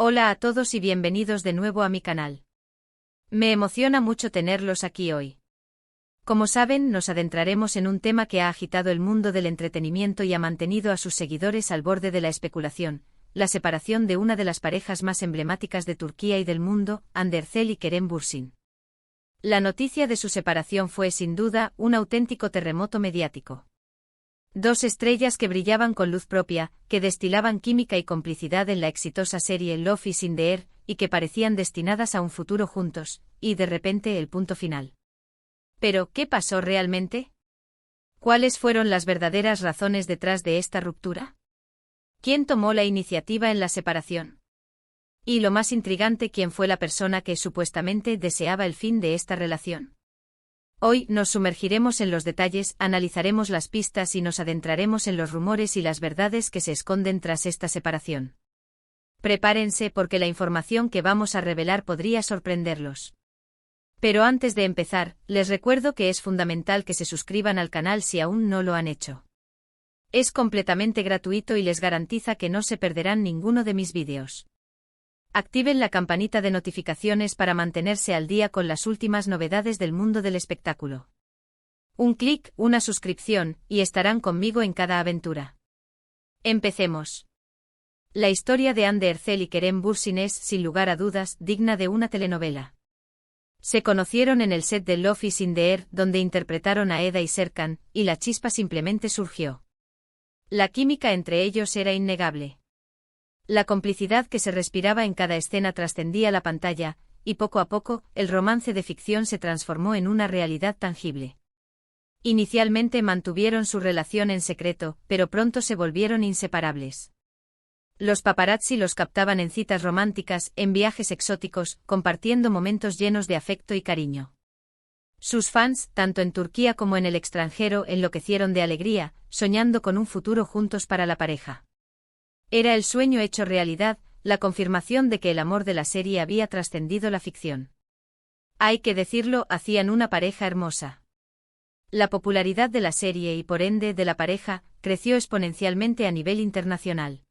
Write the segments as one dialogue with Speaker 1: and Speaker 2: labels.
Speaker 1: Hola a todos y bienvenidos de nuevo a mi canal. Me emociona mucho tenerlos aquí hoy. Como saben, nos adentraremos en un tema que ha agitado el mundo del entretenimiento y ha mantenido a sus seguidores al borde de la especulación: la separación de una de las parejas más emblemáticas de Turquía y del mundo, Hande Erçel y Kerem Bürsin. La noticia de su separación fue sin duda un auténtico terremoto mediático. Dos estrellas que brillaban con luz propia, que destilaban química y complicidad en la exitosa serie Love is in the Air, y que parecían destinadas a un futuro juntos, y de repente el punto final. Pero, ¿qué pasó realmente? ¿Cuáles fueron las verdaderas razones detrás de esta ruptura? ¿Quién tomó la iniciativa en la separación? Y lo más intrigante, ¿quién fue la persona que supuestamente deseaba el fin de esta relación? Hoy nos sumergiremos en los detalles, analizaremos las pistas y nos adentraremos en los rumores y las verdades que se esconden tras esta separación. Prepárense porque la información que vamos a revelar podría sorprenderlos. Pero antes de empezar, les recuerdo que es fundamental que se suscriban al canal si aún no lo han hecho. Es completamente gratuito y les garantiza que no se perderán ninguno de mis vídeos. Activen la campanita de notificaciones para mantenerse al día con las últimas novedades del mundo del espectáculo. Un clic, una suscripción, y estarán conmigo en cada aventura. Empecemos. La historia de Hande Erçel y Kerem Bürsin es, sin lugar a dudas, digna de una telenovela. Se conocieron en el set de Love is in the Air, donde interpretaron a Eda y Serkan, y la chispa simplemente surgió. La química entre ellos era innegable. La complicidad que se respiraba en cada escena trascendía la pantalla, y poco a poco, el romance de ficción se transformó en una realidad tangible. Inicialmente mantuvieron su relación en secreto, pero pronto se volvieron inseparables. Los paparazzi los captaban en citas románticas, en viajes exóticos, compartiendo momentos llenos de afecto y cariño. Sus fans, tanto en Turquía como en el extranjero, enloquecieron de alegría, soñando con un futuro juntos para la pareja. Era el sueño hecho realidad, la confirmación de que el amor de la serie había trascendido la ficción. Hay que decirlo, hacían una pareja hermosa. La popularidad de la serie y por ende de la pareja creció exponencialmente a nivel internacional.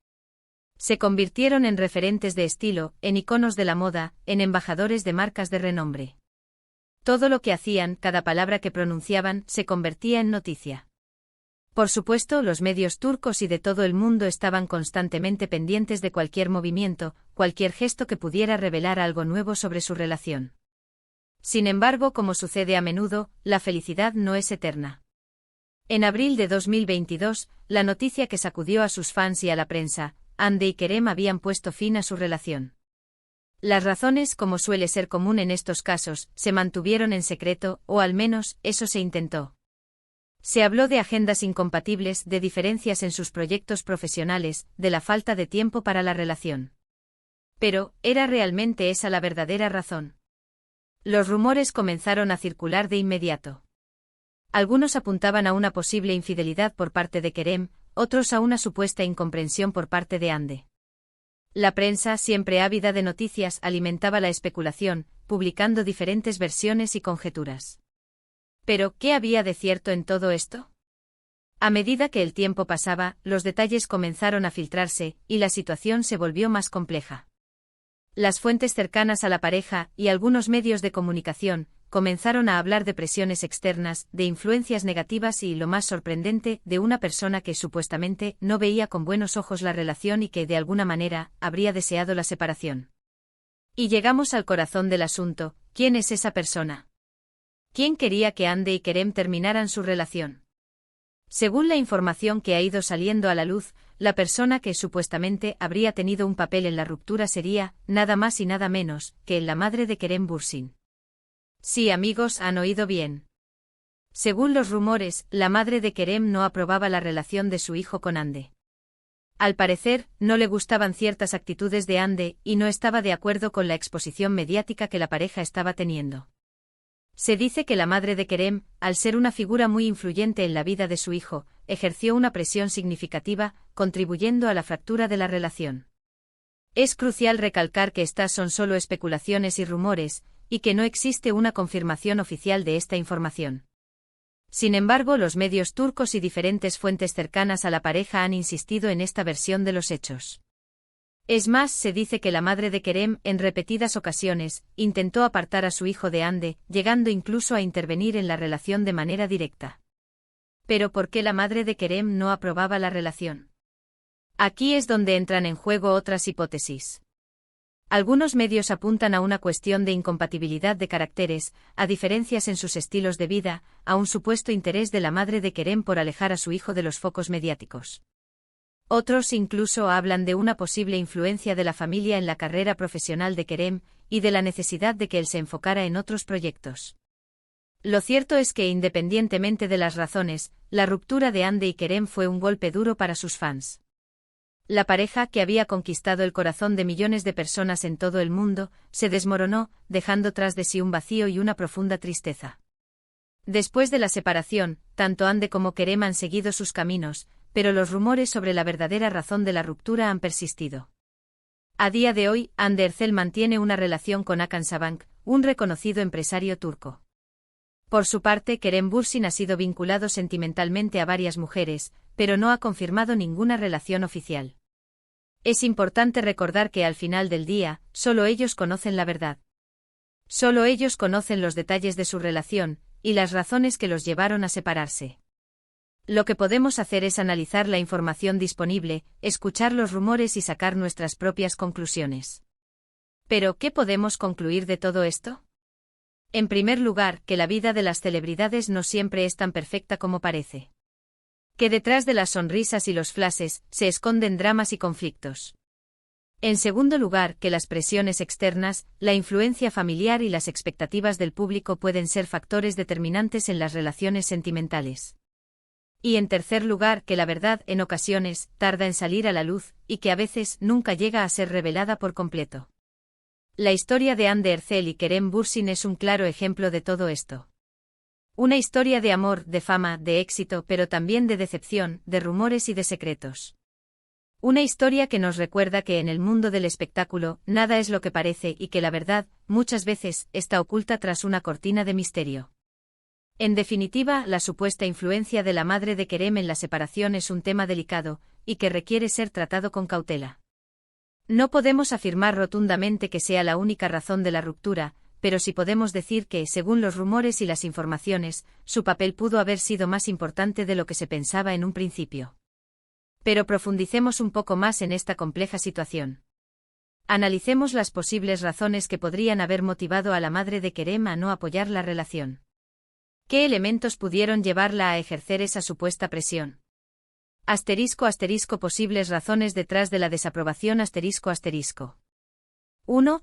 Speaker 1: Se convirtieron en referentes de estilo, en iconos de la moda, en embajadores de marcas de renombre. Todo lo que hacían, cada palabra que pronunciaban, se convertía en noticia. Por supuesto, los medios turcos y de todo el mundo estaban constantemente pendientes de cualquier movimiento, cualquier gesto que pudiera revelar algo nuevo sobre su relación. Sin embargo, como sucede a menudo, la felicidad no es eterna. En abril de 2022, la noticia que sacudió a sus fans y a la prensa: Hande y Kerem habían puesto fin a su relación. Las razones, como suele ser común en estos casos, se mantuvieron en secreto, o al menos, eso se intentó. Se habló de agendas incompatibles, de diferencias en sus proyectos profesionales, de la falta de tiempo para la relación. Pero, ¿era realmente esa la verdadera razón? Los rumores comenzaron a circular de inmediato. Algunos apuntaban a una posible infidelidad por parte de Kerem, otros a una supuesta incomprensión por parte de Hande. La prensa, siempre ávida de noticias, alimentaba la especulación, publicando diferentes versiones y conjeturas. Pero, ¿qué había de cierto en todo esto? A medida que el tiempo pasaba, los detalles comenzaron a filtrarse, y la situación se volvió más compleja. Las fuentes cercanas a la pareja, y algunos medios de comunicación, comenzaron a hablar de presiones externas, de influencias negativas y, lo más sorprendente, de una persona que supuestamente no veía con buenos ojos la relación y que, de alguna manera, habría deseado la separación. Y llegamos al corazón del asunto: ¿quién es esa persona? ¿Quién quería que Hande y Kerem terminaran su relación? Según la información que ha ido saliendo a la luz, la persona que supuestamente habría tenido un papel en la ruptura sería, nada más y nada menos, que la madre de Kerem Bürsin. Sí, amigos, han oído bien. Según los rumores, la madre de Kerem no aprobaba la relación de su hijo con Hande. Al parecer, no le gustaban ciertas actitudes de Hande, y no estaba de acuerdo con la exposición mediática que la pareja estaba teniendo. Se dice que la madre de Kerem, al ser una figura muy influyente en la vida de su hijo, ejerció una presión significativa, contribuyendo a la fractura de la relación. Es crucial recalcar que estas son solo especulaciones y rumores, y que no existe una confirmación oficial de esta información. Sin embargo, los medios turcos y diferentes fuentes cercanas a la pareja han insistido en esta versión de los hechos. Es más, se dice que la madre de Kerem, en repetidas ocasiones, intentó apartar a su hijo de Hande, llegando incluso a intervenir en la relación de manera directa. Pero ¿por qué la madre de Kerem no aprobaba la relación? Aquí es donde entran en juego otras hipótesis. Algunos medios apuntan a una cuestión de incompatibilidad de caracteres, a diferencias en sus estilos de vida, a un supuesto interés de la madre de Kerem por alejar a su hijo de los focos mediáticos. Otros incluso hablan de una posible influencia de la familia en la carrera profesional de Kerem, y de la necesidad de que él se enfocara en otros proyectos. Lo cierto es que independientemente de las razones, la ruptura de Hande y Kerem fue un golpe duro para sus fans. La pareja, que había conquistado el corazón de millones de personas en todo el mundo, se desmoronó, dejando tras de sí un vacío y una profunda tristeza. Después de la separación, tanto Hande como Kerem han seguido sus caminos, pero los rumores sobre la verdadera razón de la ruptura han persistido. A día de hoy, Hande Erçel mantiene una relación con Hakan Sabank, un reconocido empresario turco. Por su parte, Kerem Bürsin ha sido vinculado sentimentalmente a varias mujeres, pero no ha confirmado ninguna relación oficial. Es importante recordar que al final del día, solo ellos conocen la verdad. Solo ellos conocen los detalles de su relación, y las razones que los llevaron a separarse. Lo que podemos hacer es analizar la información disponible, escuchar los rumores y sacar nuestras propias conclusiones. Pero, ¿qué podemos concluir de todo esto? En primer lugar, que la vida de las celebridades no siempre es tan perfecta como parece. Que detrás de las sonrisas y los flashes, se esconden dramas y conflictos. En segundo lugar, que las presiones externas, la influencia familiar y las expectativas del público pueden ser factores determinantes en las relaciones sentimentales. Y en tercer lugar, que la verdad, en ocasiones, tarda en salir a la luz, y que a veces nunca llega a ser revelada por completo. La historia de Hande Erçel y Kerem Bürsin es un claro ejemplo de todo esto. Una historia de amor, de fama, de éxito, pero también de decepción, de rumores y de secretos. Una historia que nos recuerda que en el mundo del espectáculo, nada es lo que parece y que la verdad, muchas veces, está oculta tras una cortina de misterio. En definitiva, la supuesta influencia de la madre de Kerem en la separación es un tema delicado, y que requiere ser tratado con cautela. No podemos afirmar rotundamente que sea la única razón de la ruptura, pero sí podemos decir que, según los rumores y las informaciones, su papel pudo haber sido más importante de lo que se pensaba en un principio. Pero profundicemos un poco más en esta compleja situación. Analicemos las posibles razones que podrían haber motivado a la madre de Kerem a no apoyar la relación. ¿Qué elementos pudieron llevarla a ejercer esa supuesta presión? *** Posibles razones detrás de la desaprobación ***. 1.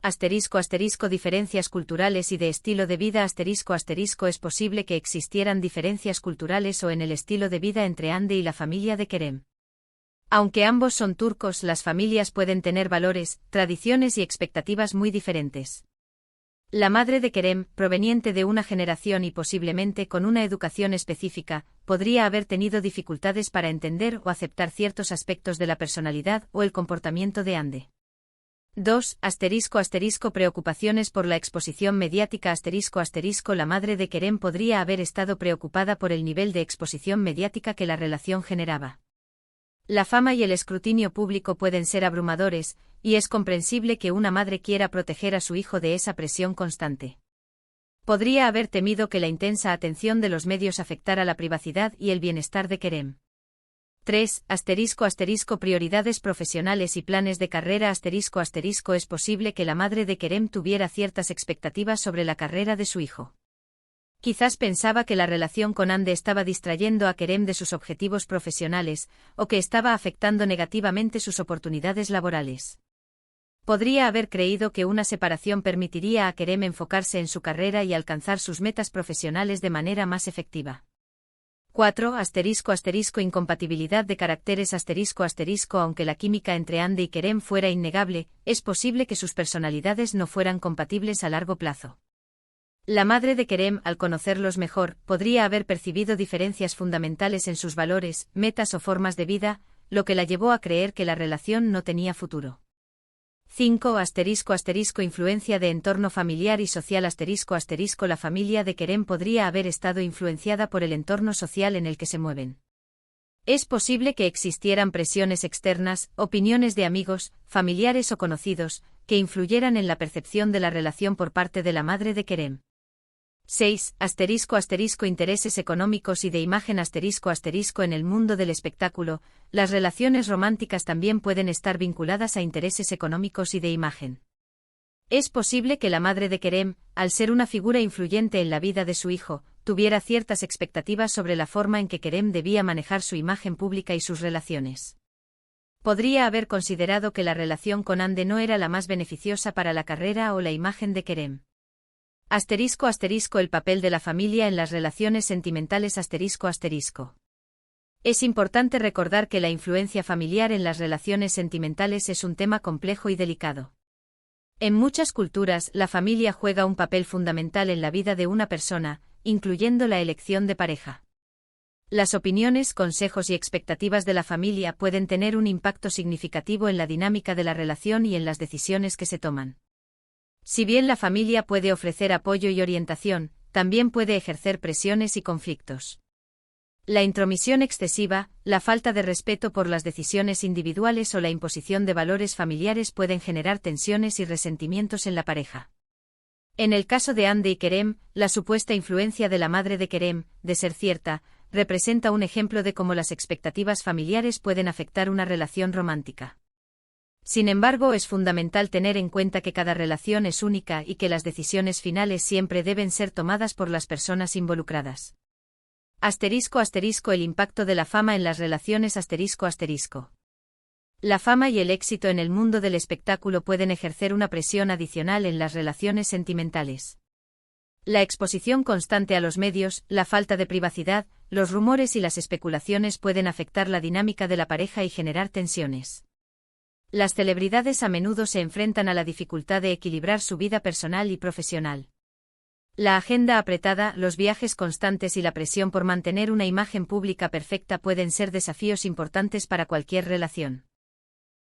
Speaker 1: Diferencias culturales y de estilo de vida ***. Es posible que existieran diferencias culturales o en el estilo de vida entre Hande y la familia de Kerem. Aunque ambos son turcos, las familias pueden tener valores, tradiciones y expectativas muy diferentes. La madre de Kerem, proveniente de una generación y posiblemente con una educación específica, podría haber tenido dificultades para entender o aceptar ciertos aspectos de la personalidad o el comportamiento de Hande. 2. Preocupaciones por la exposición mediática ***. La madre de Kerem podría haber estado preocupada por el nivel de exposición mediática que la relación generaba. La fama y el escrutinio público pueden ser abrumadores, y es comprensible que una madre quiera proteger a su hijo de esa presión constante. Podría haber temido que la intensa atención de los medios afectara la privacidad y el bienestar de Kerem. 3. Prioridades profesionales y planes de carrera ***. Es posible que la madre de Kerem tuviera ciertas expectativas sobre la carrera de su hijo. Quizás pensaba que la relación con Hande estaba distrayendo a Kerem de sus objetivos profesionales, o que estaba afectando negativamente sus oportunidades laborales. Podría haber creído que una separación permitiría a Kerem enfocarse en su carrera y alcanzar sus metas profesionales de manera más efectiva. 4. Incompatibilidad de caracteres ***. Aunque la química entre Hande y Kerem fuera innegable, es posible que sus personalidades no fueran compatibles a largo plazo. La madre de Kerem, al conocerlos mejor, podría haber percibido diferencias fundamentales en sus valores, metas o formas de vida, lo que la llevó a creer que la relación no tenía futuro. 5. Influencia de entorno familiar y social ***. La familia de Kerem podría haber estado influenciada por el entorno social en el que se mueven. Es posible que existieran presiones externas, opiniones de amigos, familiares o conocidos, que influyeran en la percepción de la relación por parte de la madre de Kerem. 6. Intereses económicos y de imagen en el mundo del espectáculo, las relaciones románticas también pueden estar vinculadas a intereses económicos y de imagen. Es posible que la madre de Kerem, al ser una figura influyente en la vida de su hijo, tuviera ciertas expectativas sobre la forma en que Kerem debía manejar su imagen pública y sus relaciones. Podría haber considerado que la relación con Hande no era la más beneficiosa para la carrera o la imagen de Kerem. El papel de la familia en las relaciones sentimentales. Es importante recordar que la influencia familiar en las relaciones sentimentales es un tema complejo y delicado. En muchas culturas, la familia juega un papel fundamental en la vida de una persona, incluyendo la elección de pareja. Las opiniones, consejos y expectativas de la familia pueden tener un impacto significativo en la dinámica de la relación y en las decisiones que se toman. Si bien la familia puede ofrecer apoyo y orientación, también puede ejercer presiones y conflictos. La intromisión excesiva, la falta de respeto por las decisiones individuales o la imposición de valores familiares pueden generar tensiones y resentimientos en la pareja. En el caso de Hande y Kerem, la supuesta influencia de la madre de Kerem, de ser cierta, representa un ejemplo de cómo las expectativas familiares pueden afectar una relación romántica. Sin embargo, es fundamental tener en cuenta que cada relación es única y que las decisiones finales siempre deben ser tomadas por las personas involucradas. El impacto de la fama en las relaciones. La fama y el éxito en el mundo del espectáculo pueden ejercer una presión adicional en las relaciones sentimentales. La exposición constante a los medios, la falta de privacidad, los rumores y las especulaciones pueden afectar la dinámica de la pareja y generar tensiones. Las celebridades a menudo se enfrentan a la dificultad de equilibrar su vida personal y profesional. La agenda apretada, los viajes constantes y la presión por mantener una imagen pública perfecta pueden ser desafíos importantes para cualquier relación.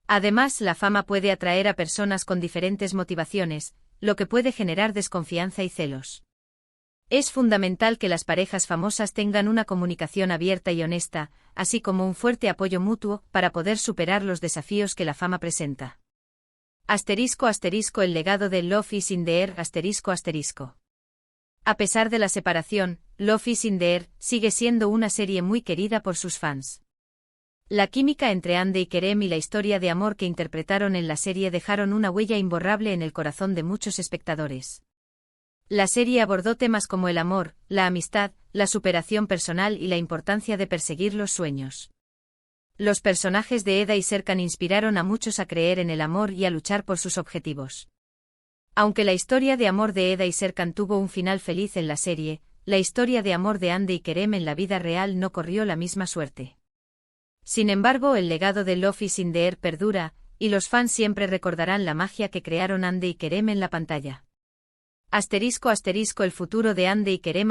Speaker 1: Además, la fama puede atraer a personas con diferentes motivaciones, lo que puede generar desconfianza y celos. Es fundamental que las parejas famosas tengan una comunicación abierta y honesta, así como un fuerte apoyo mutuo, para poder superar los desafíos que la fama presenta. El legado de Love is in the Air. A pesar de la separación, Love is in the Air sigue siendo una serie muy querida por sus fans. La química entre Hande y Kerem y la historia de amor que interpretaron en la serie dejaron una huella imborrable en el corazón de muchos espectadores. La serie abordó temas como el amor, la amistad, la superación personal y la importancia de perseguir los sueños. Los personajes de Eda y Serkan inspiraron a muchos a creer en el amor y a luchar por sus objetivos. Aunque la historia de amor de Eda y Serkan tuvo un final feliz en la serie, la historia de amor de Hande y Kerem en la vida real no corrió la misma suerte. Sin embargo, el legado de Love is in the Air perdura, y los fans siempre recordarán la magia que crearon Hande y Kerem en la pantalla. El futuro de Hande y Kerem.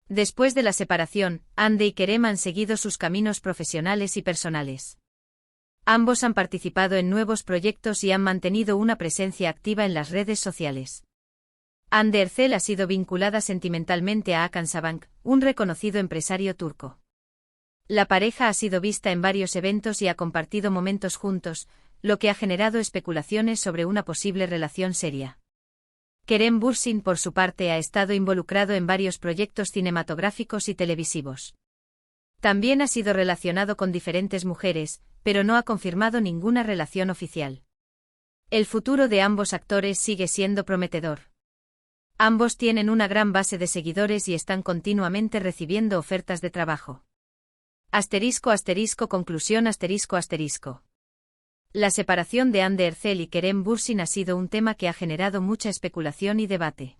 Speaker 1: Después de la separación, Hande y Kerem han seguido sus caminos profesionales y personales. Ambos han participado en nuevos proyectos y han mantenido una presencia activa en las redes sociales. Hande Erçel ha sido vinculada sentimentalmente a Hakan Sabank, un reconocido empresario turco. La pareja ha sido vista en varios eventos y ha compartido momentos juntos, lo que ha generado especulaciones sobre una posible relación seria. Kerem Bürsin, por su parte, ha estado involucrado en varios proyectos cinematográficos y televisivos. También ha sido relacionado con diferentes mujeres, pero no ha confirmado ninguna relación oficial. El futuro de ambos actores sigue siendo prometedor. Ambos tienen una gran base de seguidores y están continuamente recibiendo ofertas de trabajo. Conclusión. La separación de Hande Erçel y Kerem Bürsin ha sido un tema que ha generado mucha especulación y debate.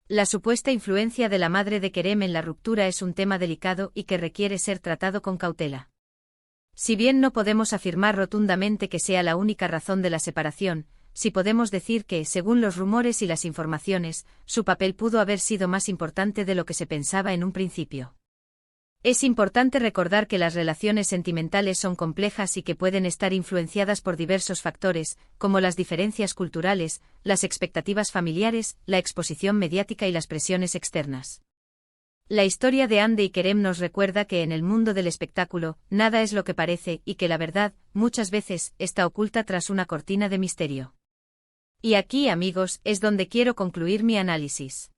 Speaker 1: La supuesta influencia de la madre de Kerem en la ruptura es un tema delicado y que requiere ser tratado con cautela. Si bien no podemos afirmar rotundamente que sea la única razón de la separación, sí podemos decir que, según los rumores y las informaciones, su papel pudo haber sido más importante de lo que se pensaba en un principio. Es importante recordar que las relaciones sentimentales son complejas y que pueden estar influenciadas por diversos factores, como las diferencias culturales, las expectativas familiares, la exposición mediática y las presiones externas. La historia de Hande y Kerem nos recuerda que en el mundo del espectáculo, nada es lo que parece y que la verdad, muchas veces, está oculta tras una cortina de misterio. Y aquí, amigos, es donde quiero concluir mi análisis.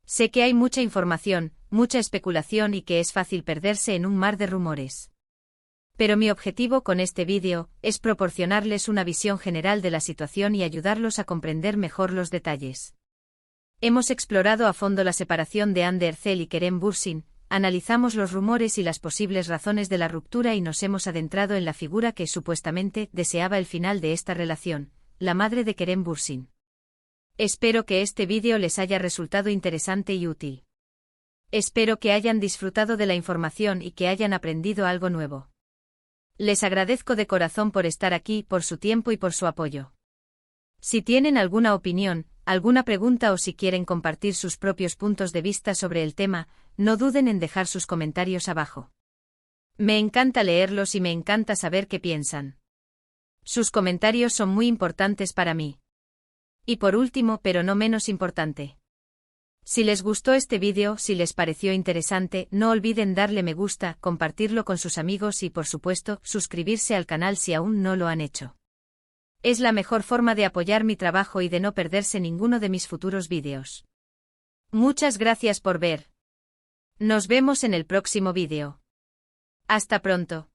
Speaker 1: Sé que hay mucha información, mucha especulación y que es fácil perderse en un mar de rumores. Pero mi objetivo con este vídeo es proporcionarles una visión general de la situación y ayudarlos a comprender mejor los detalles. Hemos explorado a fondo la separación de Hande Erçel y Kerem Bürsin, analizamos los rumores y las posibles razones de la ruptura y nos hemos adentrado en la figura que supuestamente deseaba el final de esta relación, la madre de Kerem Bürsin. Espero que este vídeo les haya resultado interesante y útil. Espero que hayan disfrutado de la información y que hayan aprendido algo nuevo. Les agradezco de corazón por estar aquí, por su tiempo y por su apoyo. Si tienen alguna opinión, alguna pregunta o si quieren compartir sus propios puntos de vista sobre el tema, no duden en dejar sus comentarios abajo. Me encanta leerlos y me encanta saber qué piensan. Sus comentarios son muy importantes para mí. Y por último, pero no menos importante. Si les gustó este vídeo, si les pareció interesante, no olviden darle me gusta, compartirlo con sus amigos y por supuesto, suscribirse al canal si aún no lo han hecho. Es la mejor forma de apoyar mi trabajo y de no perderse ninguno de mis futuros vídeos. Muchas gracias por ver. Nos vemos en el próximo vídeo. Hasta pronto.